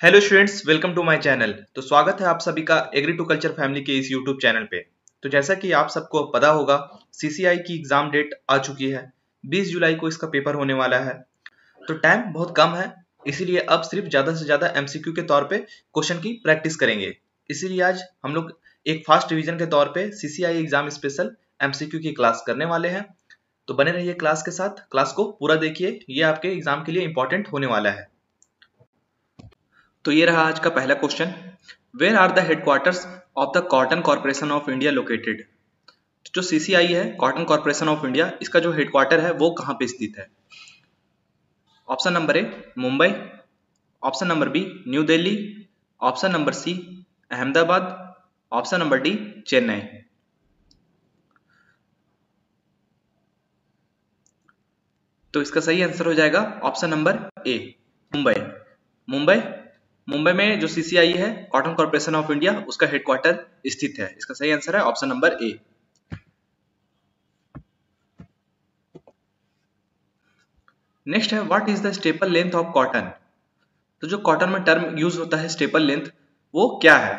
Hello students, welcome to my channel. तो स्वागत है आप सभी का एग्री टू कल्चर फैमिली के इस यूट्यूब चैनल पे। तो जैसा कि आप सबको पता होगा, सीसीआई की एग्जाम डेट आ चुकी है। 20 जुलाई को इसका पेपर होने वाला है। तो टाइम बहुत कम है, इसीलिए अब सिर्फ ज़्यादा से ज़्यादा एमसीक्यू के तौर पे क्वेश्चन की प्रैक्टिस करेंगे। इसीलिए आज हम लोग एक फास्ट रिवीजन के तौर पे सीसीआई एग्जाम स्पेशल एमसीक्यू की क्लास करने वाले हैं। तो बने रहिए क्लास के साथ, क्लास को पूरा देखिए, ये आपके एग्जाम के लिए इंपॉर्टेंट होने वाला है। तो ये रहा आज का पहला question. Where are the headquarters of the cotton corporation of India located? जो सीसीआई है, कॉटन कॉर्पोरेशन ऑफ इंडिया, इसका जो हेडक्वार्टर है वो कहाँ पे स्थित है? Option number A Mumbai, option number B New Delhi, option number C Ahmedabad, option number D Chennai. तो इसका सही आंसर हो जाएगा option number A Mumbai. Mumbai Mumbai में जो सीसीआई है, कॉटन कॉर्पोरेशन ऑफ इंडिया, उसका हेडक्वार्टर स्थित है। इसका सही आंसर है ऑप्शन नंबर ए। नेक्स्ट है, what is the staple length of cotton? तो जो कॉटन में टर्म यूज होता है स्टेपल लेंथ, वो क्या है?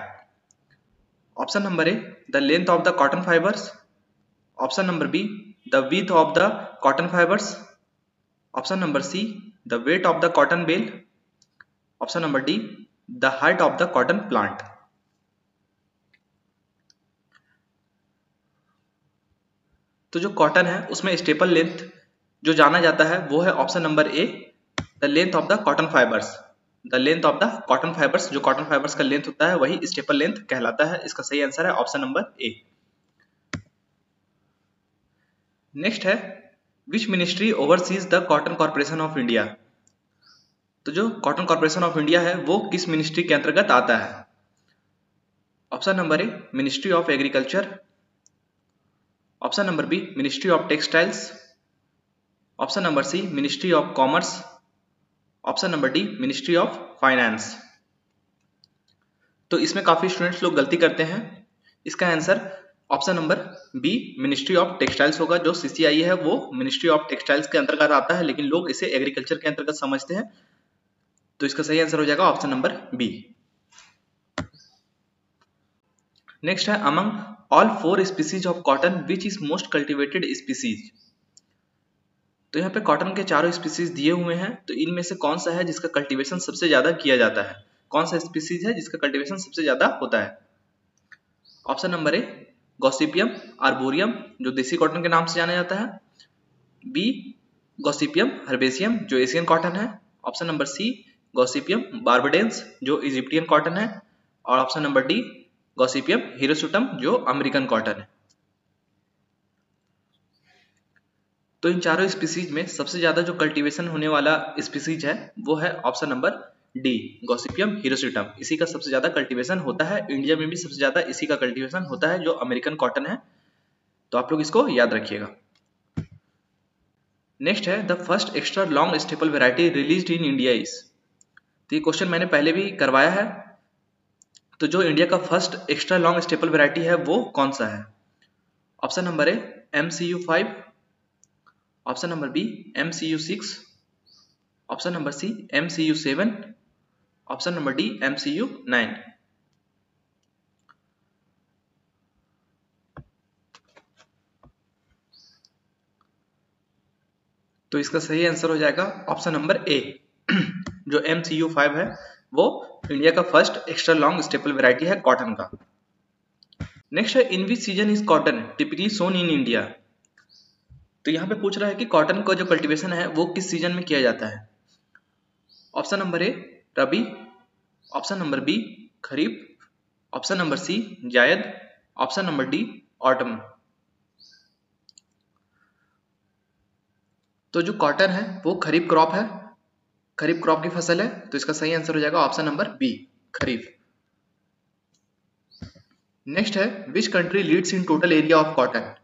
Option number A the length of the cotton fibres, option number B the width of the cotton fibres, option number C the weight of the cotton bale, option number D the height of the cotton plant. तो जो cotton है उसमें staple length जो जाना जाता है वो है option number A the length of the cotton fibres. The length of the cotton fibres, जो कॉटन फाइबर्स का लेंथ होता है वही स्टेपल लेंथ कहलाता है। इसका सही आंसर है ऑप्शन नंबर ए। नेक्स्ट है, which ministry overseas the cotton corporation of India? तो जो कॉटन कॉर्पोरेशन ऑफ इंडिया है वो किस मिनिस्ट्री के अंतर्गत आता है? Option number A ministry of agriculture, option number B ministry of textiles, option number C ministry of commerce, option number D ministry of finance. तो इसमें काफी स्टूडेंट्स लोग गलती करते हैं। इसका answer option number B ministry of textiles होगा। जो सीसीआई है वो मिनिस्ट्री ऑफ टेक्सटाइल्स के अंतर्गत आता है, लेकिन लोग इसे एग्रीकल्चर के अंतर्गत समझते हैं। तो इसका सही आंसर हो जाएगा ऑप्शन नंबर बी। नेक्स्ट है, among all 4 species of cotton which is most cultivated species? तो यहाँ पे कॉटन के चारों स्पीसीज दिए हुए हैं, तो इनमें से कौन सा है जिसका कल्टीवेशन सबसे ज्यादा किया जाता है? कौन सा स्पीसीज है जिसका कल्टीवेशन सबसे ज्यादा होता है? ऑप्शन नंबर ए गॉसिपियम आर्बोरियम, जो देसी कॉटन के नाम से जाना जाता है, बी गॉसिपियम हर्बेसियम, जो एशियन कॉटन है, ऑप्शन नंबर सी गॉसिपियम बार्बाडेंस, जो इजिप्टियन कॉटन है, और ऑप्शन नंबर डी गॉसिपियम हिरोसुटम, जो अमेरिकन कॉटन है। तो इन चारों स्पीसीज में सबसे ज्यादा जो कल्टीवेशन होने वाला स्पीसीज है वो है ऑप्शन नंबर डी गॉसिपियम हिरोसुटम। इसी का सबसे ज्यादा कल्टीवेशन होता है। इंडिया में भी सबसे ज्यादा इसी का कल्टीवेशन होता है, जो अमेरिकन कॉटन है। तो आप लोग इसको याद रखिएगा। नेक्स्ट है, the first extra long staple variety released in India is? तो ये क्वेश्चन मैंने पहले भी करवाया है। तो जो इंडिया का first extra long staple variety है वो कौन सा है? Option number A MCU5, option number B MCU6, option number C MCU7, option number D MCU9। तो इसका सही आंसर हो जाएगा ऑप्शन नंबर ए जो MCU5 है वो इंडिया का first extra long staple variety है कॉटन का। नेक्स्ट है, in which season is cotton typically sown in India? तो यहाँ पे पूछ रहा है कि कॉटन का जो कल्टीवेशन है वो किस सीजन में किया जाता है? Option number A rabi, option number B kharif, option number C zaid, option number D autumn. तो जो कॉटन है वो खरीफ क्रॉप है, खरीफ क्रॉप की फसल है। तो इसका सही आंसर हो जाएगा ऑप्शन नंबर बी खरीफ। नेक्स्ट है, which country leads in total area of cotton?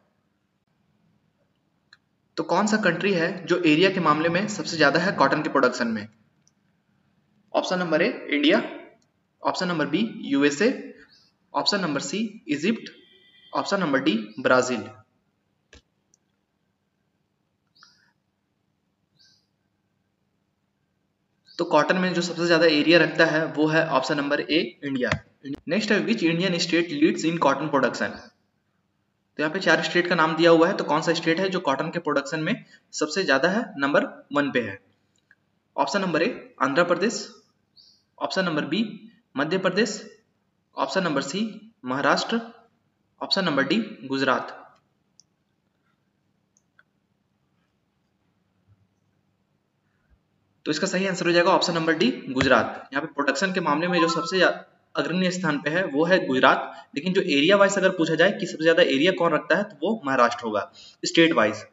तो कौन सा कंट्री है जो एरिया के मामले में सबसे ज्यादा है कॉटन के प्रोडक्शन में? Option number A India, option number B USA, option number C Egypt, option number D Brazil. तो कॉटन में जो सबसे ज्यादा एरिया रखता है वो है option number A, India. Next है which Indian state leads in cotton production. तो यहाँ पे 4 स्टेट का नाम दिया हुआ है, तो कौन सा स्टेट है जो कॉटन के प्रोडक्शन में सबसे ज्यादा है, नंबर 1 पे है। Option number A Andhra Pradesh, option number B Madhya Pradesh, option number C Maharashtra, option number D Gujarat. तो इसका सही आंसर हो जाएगा ऑप्शन नंबर डी गुजरात। यहाँ पे प्रोडक्शन के मामले में जो सबसे अग्रणी स्थान पे है वो है गुजरात, लेकिन जो एरिया वाइज अगर पूछा जाए कि सबसे ज्यादा एरिया कौन रखता है तो वो महाराष्ट्र होगा स्टेट वाइज।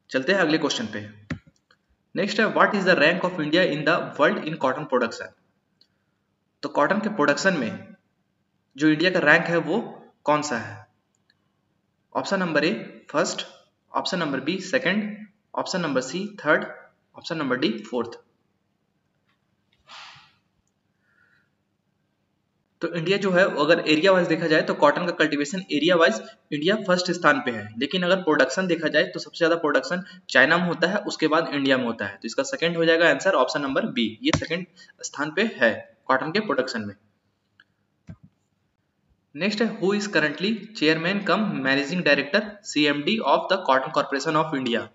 चलते हैं अगले क्वेश्चन पे। नेक्स्ट है what is the rank of India in the world in cotton production. तो कॉटन के प्रोडक्शन में जो इंडिया का रैंक है वो कौन सा है। Option number A first, option number B second, option number C third, option number D fourth. तो इंडिया जो है अगर एरिया वाइज देखा जाए तो कॉटन का cultivation area wise India first स्थान पे है, लेकिन अगर प्रोडक्शन देखा जाए तो सबसे ज्यादा प्रोडक्शन चाइना में होता है, उसके बाद इंडिया में होता है। तो इसका सेकंड हो जाएगा आंसर ऑप्शन नंबर बी, ये सेकंड स्थान पे है कॉटन के प्रोडक्शन में। नेक्स्ट है who is currently chairman cum managing director CMD of the cotton corporation of India.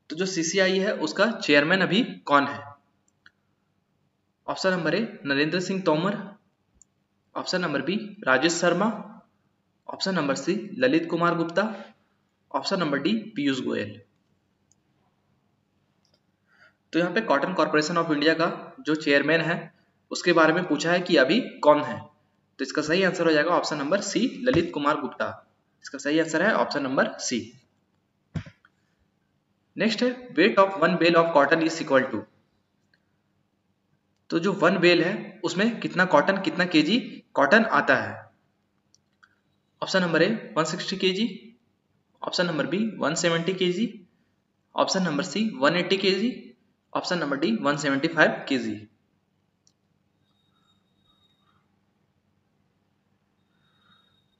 तो जो CCI है उसका चेयरमैन अभी कौन है। Option number A Narendra Singh Tomar, option number B Rajesh Sharma, option number C Lalit Kumar Gupta, option number D Piyush Goyal. तो यहाँ पे कॉटन कॉर्पोरेशन ऑफ इंडिया का जो चेयरमैन है उसके बारे में पूछा है कि अभी कौन है। तो इसका सही आंसर हो जाएगा option number C Lalit Kumar Gupta. इसका सही आंसर है ऑप्शन नंबर सी। नेक्स्ट है weight of 1 bale of cotton is equal to. तो जो 1 बेल है उसमें कितना कॉटन, कितना केजी कॉटन आता है। Option number A 160 KG, option number B 170 KG, option number C 180 KG, option number D 175 KG.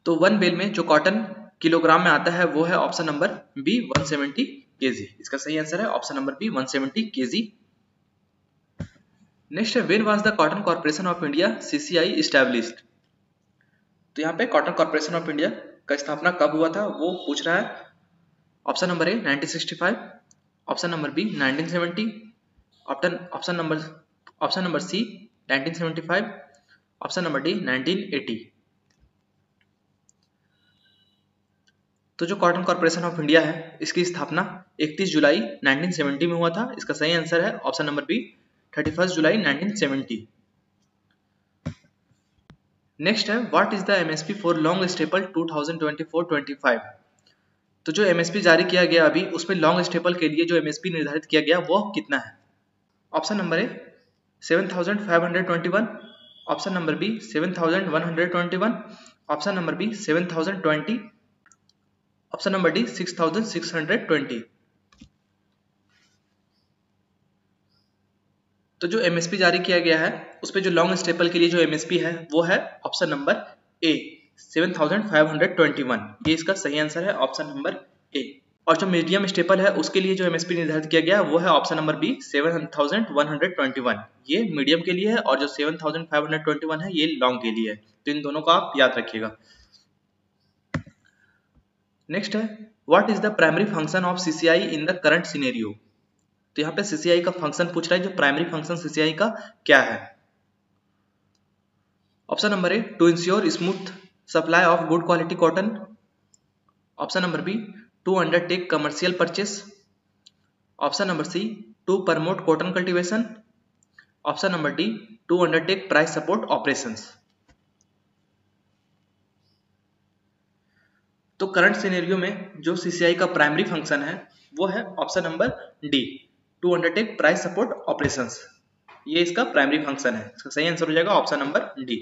तो 1 बेल में जो कॉटन किलोग्राम में आता है वो है ऑप्शन नंबर बी 170 केजी। इसका सही आंसर है option number B 170 KG. Next है when was the cotton corporation of India CCI established. तो यहाँ पे कॉटन कॉर्पोरेशन ऑफ इंडिया का स्थापना कब हुआ था वो पूछ रहा है। Option number A 1965, option number B 1970, option number C 1975, option number D 1980। तो जो कॉटन कॉर्पोरेशन ऑफ इंडिया है इसकी स्थापना 31 जुलाई 1970 में हुआ था। इसका सही आंसर है ऑप्शन नंबर बी 31 जुलाई 1970। नेक्स्ट है what is the MSP for long staple 2024-25। तो जो MSP जारी किया गया अभी उसमें लॉन्ग स्टेपल के लिए जो MSP निर्धारित किया गया वो कितना है। Option number A 7,521, option number B 7,121, option number B 7,020, option number D 6,620। तो जो MSP जारी किया गया है उस पे जो लॉन्ग स्टेपल के लिए जो MSP है वो है ऑप्शन नंबर ए 7,521। ये इसका सही आंसर है ऑप्शन नंबर ए। और जो मीडियम स्टेपल है उसके लिए जो MSP निर्धारित किया गया वो है ऑप्शन नंबर बी 7,121। ये मीडियम के लिए है और जो 7,521 है ये लॉन्ग के लिए है। तो इन दोनों को आप याद रखिएगा। नेक्स्ट है what is the primary function of CCI in the current scenario. तो यहाँ पे CCI का फंक्शन पूछ रहा है, जो प्राइमरी फंक्शन CCI का क्या है। Option number A to ensure smooth supply of good quality cotton, option number B to undertake commercial purchase, option number C to promote cotton cultivation, option number D to undertake price support operations. तो current scenario में जो CCI का primary function है वो है option number D to undertake price support operations. ये इसका primary function है। इसका सही आंसर हो जाएगा ऑप्शन नंबर डी।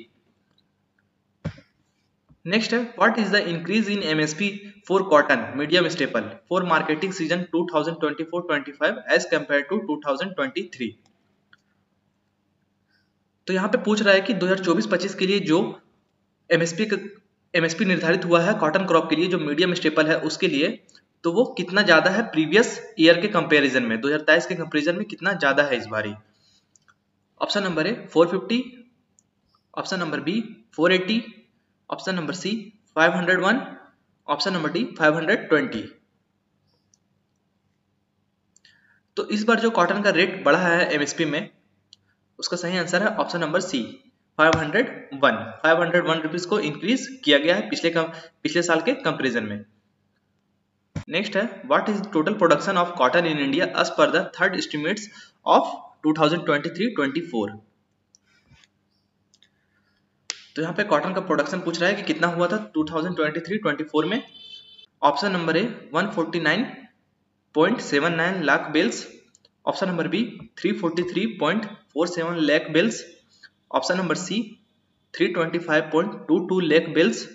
नेक्स्ट है what is the increase in MSP for cotton medium staple for marketing season 2024-25 as compare to 2023। तो यहाँ पे पूछ रहा है कि 2024-25 के लिए जो MSP निर्धारित हुआ है कॉटन क्रॉप के लिए जो मीडियम स्टेपल है उसके लिए, तो वो कितना ज्यादा है प्रीवियस ईयर के कंपैरिजन में, 2023 के कंपैरिजन में कितना ज्यादा है इस बारी। Option number A 450, option number B 480, option number C 501, option number D 520। तो इस बार जो कॉटन का रेट बढ़ा है एमएसपी में, उसका सही आंसर है ऑप्शन नंबर सी 501 रुपीज को इंक्रीज किया गया है पिछले साल के कंपैरिजन में। नेक्स्ट है what is total production of cotton in India as per the third estimates of 2023-24। तो यहाँ पे कॉटन का प्रोडक्शन पूछ रहा है कि कितना हुआ था 2023-24 में। Option number A 149.79 lakh bales, option number B 343.47 lakh bales, option number C 325.22 lakh bales,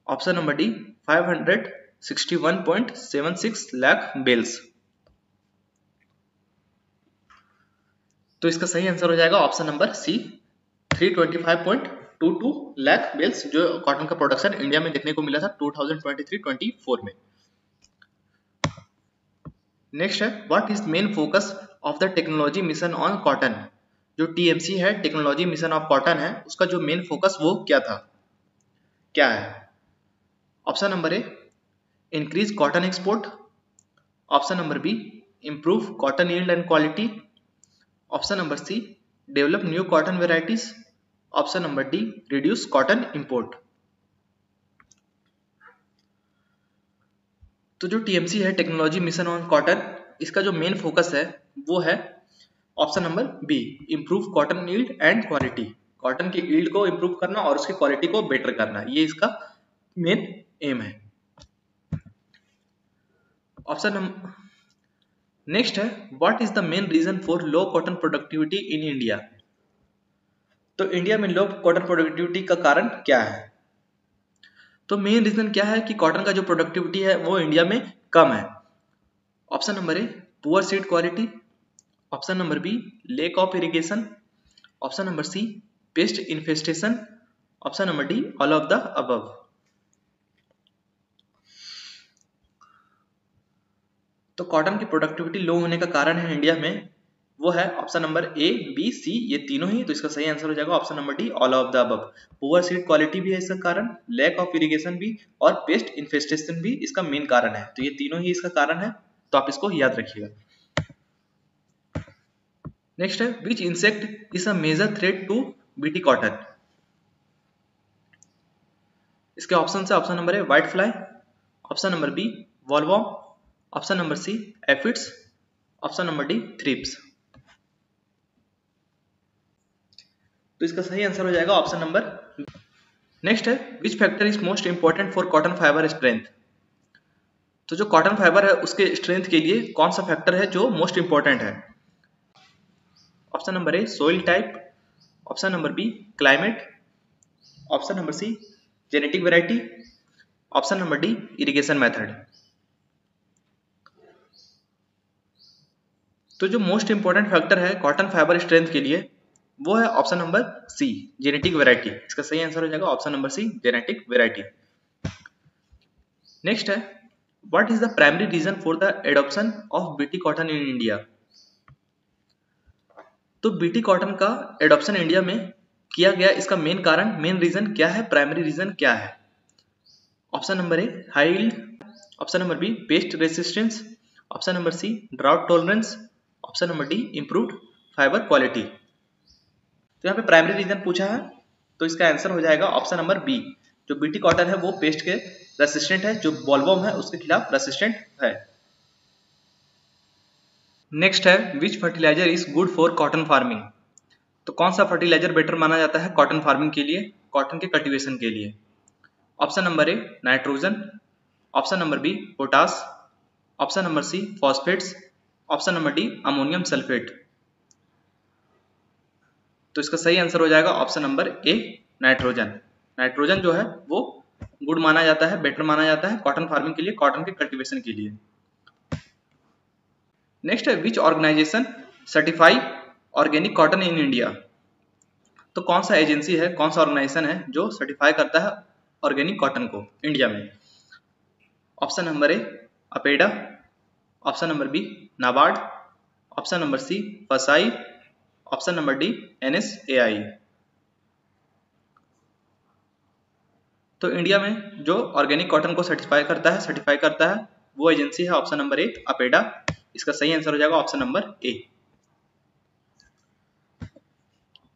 option number D 561.76 lakh bales. तो इसका सही आंसर हो जाएगा option number C 325.22 lakh bales, जो कॉटन का प्रोडक्शन इंडिया में देखने को मिला था 2023-24 में। नेक्स्ट है what is main focus of the technology mission on cotton. जो टीएमसी है, टेक्नोलॉजी मिशन ऑफ कॉटन है, उसका जो मेन फोकस वो क्या है। Option number A increase cotton export, option number B improve cotton yield and quality, option number C develop new cotton varieties, option number D reduce cotton import. तो जो TMC है, technology mission on cotton, इसका जो main focus है वो है option number B improve cotton yield and quality. Cotton की yield को इंप्रूव करना और उसकी क्वालिटी को बेटर करना, ये इसका मेन एम है। ऑप्शन नंबर नेक्स्ट है what is the main reason for low cotton productivity in India. तो इंडिया में लो कॉटन प्रोडक्टिविटी का कारण क्या है। तो मेन रीजन क्या है कि कॉटन का जो प्रोडक्टिविटी है वो इंडिया में कम है। Option number A poor seed quality, option number B lack of irrigation, option number C pest infestation, option number D all of the above. तो कॉटन की प्रोडक्टिविटी लो होने का कारण है इंडिया में वो है option number A B C, ये तीनों ही। तो इसका सही आंसर हो जाएगा option number D all of the above. Poor seed quality भी है इसका कारण, लैक ऑफ इरिगेशन भी, और पेस्ट इन्फेस्टेशन भी इसका मेन कारण है। तो ये तीनों ही इसका कारण है, तो आप इसको याद रखिएगा। नेक्स्ट है which insect is a major threat to BT cotton. इसके ऑप्शन है option number A white fly, option number B bollworm, option number C aphids, option number D thrips. तो इसका सही आंसर हो जाएगा ऑप्शन नंबर। नेक्स्ट है which factor is most important for cotton fibre strength. तो जो cotton fibre है उसके स्ट्रेंथ के लिए कौन सा फैक्टर है जो मोस्ट इंपॉर्टेंट है। Option number A soil type, option number B climate, option number C genetic variety, option number D irrigation method. तो जो मोस्ट इंपॉर्टेंट फैक्टर है कॉटन फाइबर स्ट्रेंथ के लिए वो है option number C genetic variety. इसका सही आंसर हो जाएगा option number C genetic variety. Next है what is the primary reason for the adoption of BT cotton in India. तो बीटी कॉटन का एडॉप्शन इंडिया में किया गया, इसका मेन कारण, मेन रीजन क्या है, प्राइमरी रीजन क्या है। Option number A high yield, option number B pest resistance, option number C drought tolerance, option number D improved fibre quality. तो यहाँ पे प्राइमरी रीजन पूछा है, तो इसका आंसर हो जाएगा ऑप्शन नंबर बी। जो बीटी कॉटन है वो पेस्ट के रेसिस्टेंट है, जो बॉलवॉर्म है उसके खिलाफ रेसिस्टेंट है। नेक्स्ट है which fertiliser is good for cotton farming. तो कौन सा फर्टिलाइजर बेटर माना जाता है कॉटन फार्मिंग के लिए, कॉटन के कल्टीवेशन के लिए। Option number A nitrogen, option number B potash, option number C phosphates, option number D ammonium sulphate. तो इसका सही आंसर हो जाएगा option number A nitrogen. Nitrogen जो है वो गुड माना जाता है, बेटर माना जाता है कॉटन फार्मिंग के लिए, कॉटन के कल्टीवेशन के लिए। नेक्स्ट है which organisation certify organic cotton in India. तो कौन सा एजेंसी है, कौन सा ऑर्गेनाइजेशन है जो सर्टिफाई करता है ऑर्गेनिक कॉटन को इंडिया में। Option number A APEDA, option number B NABARD, option number C FSSAI, option number D NSAI। तो इंडिया में जो ऑर्गेनिक कॉटन को सर्टिफाई करता है वो एजेंसी है ऑप्शन नंबर ए अपेडा। इसका सही आंसर हो जाएगा ऑप्शन नंबर ए।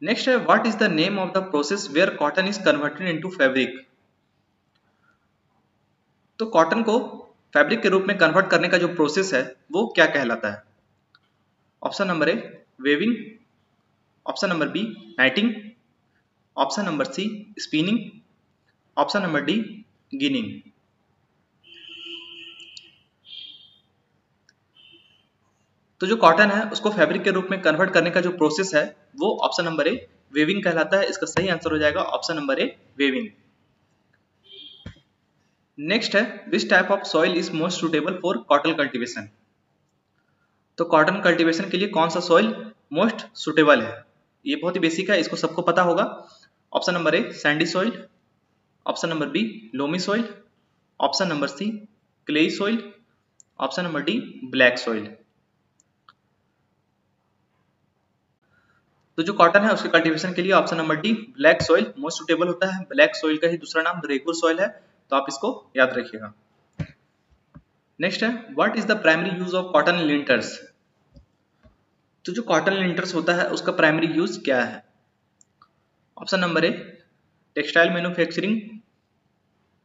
नेक्स्ट है what is the name of the process where cotton is converted into fabric. तो कॉटन को फैब्रिक के रूप में कन्वर्ट करने का जो प्रोसेस है वो क्या कहलाता है। Option number A weaving, option number B knitting, option number C spinning, option number D ginning. तो जो कॉटन है उसको फैब्रिक के रूप में कन्वर्ट करने का जो प्रोसेस है वो ऑप्शन नंबर ए वेविंग कहलाता है। इसका सही आंसर हो जाएगा option number A weaving. Next है which type of soil is most suitable for cotton cultivation. तो कॉटन कल्टीवेशन के लिए कौन सा सॉइल मोस्ट सुटेबल है, ये बहुत ही बेसिक है, इसको सबको पता होगा। Option number A sandy soil, option number B loamy soil, option number C clayey soil, option number D black soil. तो जो कॉटन है उसके कल्टीवेशन के लिए option number D black soil most suitable होता है। ब्लैक सॉइल का ही दूसरा नाम रेगुर सॉइल है, तो आप इसको याद रखिएगा। नेक्स्ट है what is the primary use of cotton Lintner's. तो जो कॉटन लिंटर्स होता है उसका प्राइमरी यूज क्या है। Option number A textile manufacturing,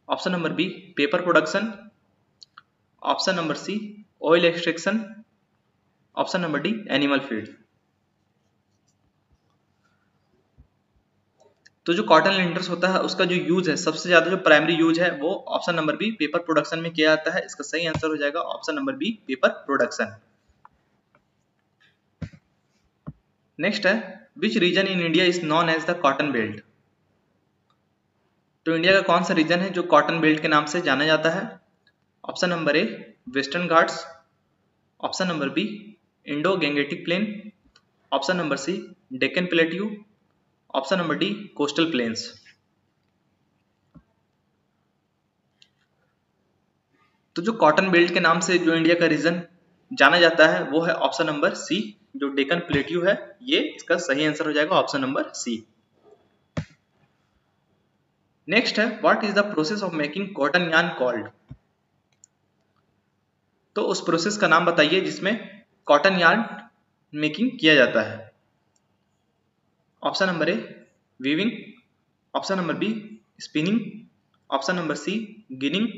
option number B paper production, option number C oil extraction, option number D animal feed. तो जो cotton Lintner's होता है उसका जो यूज है सबसे ज्यादा जो प्राइमरी यूज है वो option number B paper production में किया जाता है। इसका सही आंसर हो जाएगा option number B paper production. Next है which region in India is known as the cotton belt. तो इंडिया का कौन सा रीजन है जो कॉटन बेल्ट के नाम से जाना जाता है। Option number A Western Ghats, option number B Indo Gangetic plain, option number C Deccan plateau, option number D coastal plains. तो जो कॉटन बेल्ट के नाम से जो इंडिया का रीजन जाना जाता है वो है ऑप्शन नंबर सी जो डेक्कन प्लेट्यू है, ये इसका सही आंसर हो जाएगा ऑप्शन नंबर सी। नेक्स्ट है what is the process of making cotton yarn called. तो उस प्रोसेस का नाम बताइए जिसमें कॉटन यार्न मेकिंग किया जाता है। Option number A weaving, option number B spinning, option number C ginning,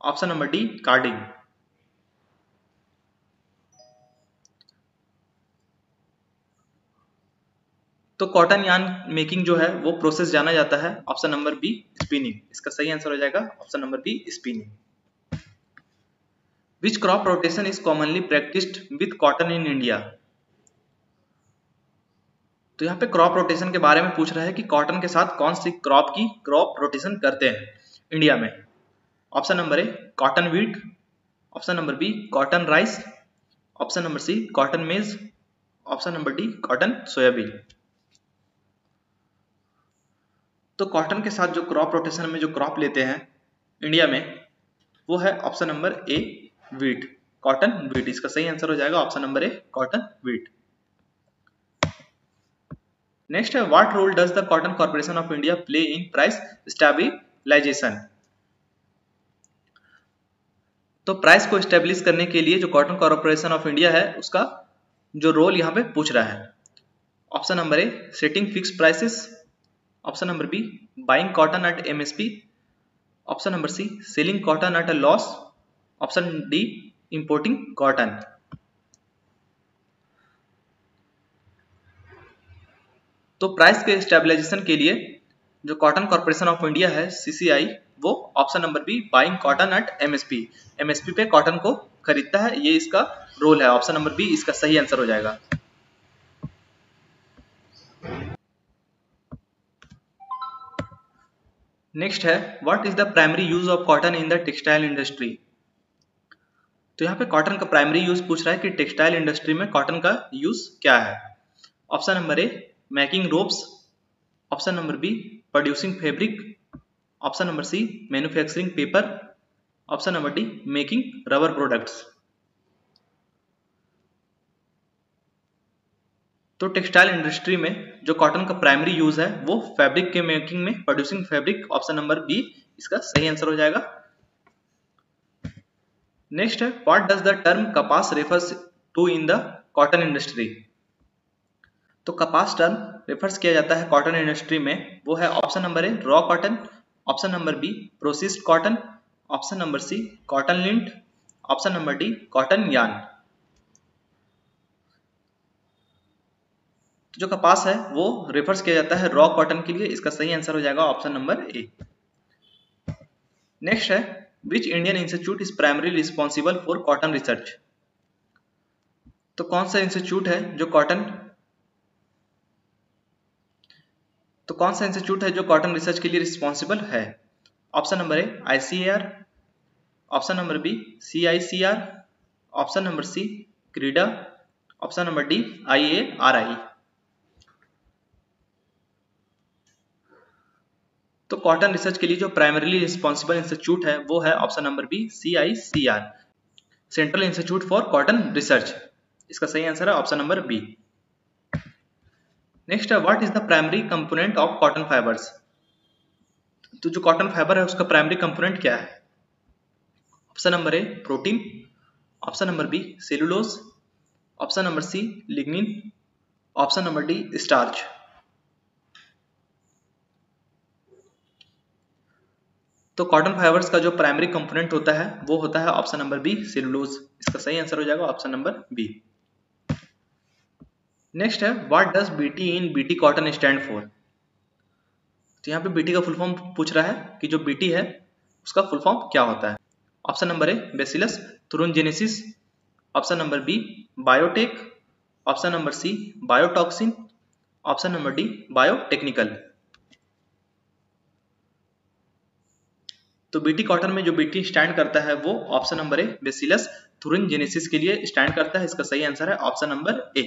option number D carding. तो कॉटन यार्न मेकिंग जो है वो प्रोसेस जाना जाता है ऑप्शन नंबर बी स्पिनिंग। इसका सही आंसर हो जाएगा option number B spinning. Which crop rotation is commonly practised with cotton in India. तो यहाँ पे क्रॉप रोटेशन के बारे में पूछ रहा है कि कॉटन के साथ कौन सी क्रॉप की क्रॉप रोटेशन करते हैं इंडिया में। Option number A cotton wheat, option number B cotton rice, option number C cotton maize, option number D cotton soybean. तो कॉटन के साथ जो क्रॉप रोटेशन में जो क्रॉप लेते हैं इंडिया में वो है option number A wheat, cotton wheat. इसका सही आंसर हो जाएगा option number A cotton wheat. Next है what role does the cotton corporation of India play in price stabilisation. तो प्राइस को स्टेब्लिश करने के लिए जो कॉटन कॉर्पोरेशन ऑफ इंडिया है उसका जो रोल यहाँ पे पूछ रहा है। Option number A setting fix prices, option number B buying cotton at MSP, option number C selling cotton at a loss, option D importing cotton. तो प्राइस के स्टेबलाइजेशन के लिए जो कॉटन कॉर्पोरेशन ऑफ इंडिया है CCI वो option number B buying cotton at MSP पे cotton को खरीदता है, ये इसका रोल है। ऑप्शन नंबर बी इसका सही आंसर हो जाएगा। नेक्स्ट है what is the primary use of cotton in the textile industry. तो यहाँ पे कॉटन का प्राइमरी यूज पूछ रहा है कि टेक्सटाइल इंडस्ट्री में कॉटन का यूज क्या है। Option number A making ropes, option number B producing fabric, option number C manufacturing paper, option number D making rubber products. तो टेक्सटाइल इंडस्ट्री में जो कॉटन का प्राइमरी यूज है वो फैब्रिक के मेकिंग में, producing fabric, option number B इसका सही आंसर हो जाएगा। नेक्स्ट है what does the term kapas refers to in the cotton industry. तो कपास टर्म रेफर्स किया जाता है कॉटन इंडस्ट्री में, वो है option number A raw cotton, option number B processed cotton, option number C cotton lint, option number D cotton yarn. तो जो कपास है वो रेफर्स किया जाता है रॉ कॉटन के लिए, इसका सही आंसर हो जाएगा ऑप्शन नंबर ए। नेक्स्ट है which Indian institute is primary responsible for cotton research. तो कौन सा इंस्टीट्यूट है जो कॉटन रिसर्च के लिए रिस्पॉन्सिबल है। Option number A ICAR, option number B CICR, option number C CRIDA, option number D IARI। तो कॉटन रिसर्च के लिए जो प्राइमरीली रिस्पॉन्सिबल इंस्टीट्यूट है वो है option number B CICR, central institute for cotton research. इसका सही आंसर है ऑप्शन नंबर बी। नेक्स्ट है what is the primary component of cotton fibres. तो जो कॉटन फाइबर है उसका प्राइमरी कंपोनेंट क्या है। Option number A protein, option number B cellulose, option number C lignin, option number D starch. तो cotton fibres का जो प्राइमरी कंपोनेंट होता है वो होता है ऑप्शन नंबर बी सेलुलोज। इसका सही आंसर हो जाएगा ऑप्शन नंबर बी। नेक्स्ट है what does BT in BT cotton stand for. तो यहाँ पे BT का फुल फॉर्म पूछ रहा है कि जो BT है उसका फुल फॉर्म क्या होता है। Option number A bacillus thuringiensis, option number B biotech, option number C biotoxin, option number D biotechnical. तो BT कॉटन में जो BT स्टैंड करता है वो option number A bacillus thuringiensis के लिए स्टैंड करता है। इसका सही आंसर है ऑप्शन नंबर ए।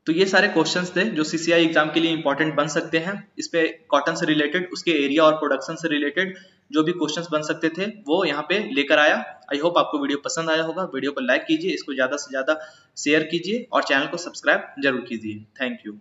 तो ये सारे क्वेश्चंस थे जो CCI एग्जाम के लिए इंपॉर्टेंट बन सकते हैं। इस पे कॉटन से रिलेटेड, उसके एरिया और प्रोडक्शन से रिलेटेड जो भी क्वेश्चंस बन सकते थे वो यहाँ पे लेकर आया। आई होप आपको वीडियो पसंद आया होगा। वीडियो को लाइक कीजिए, इसको ज़्यादा से ज़्यादा शेयर कीजिए और चैनल को सब्सक्राइब जरूर कीजिए। Thank you.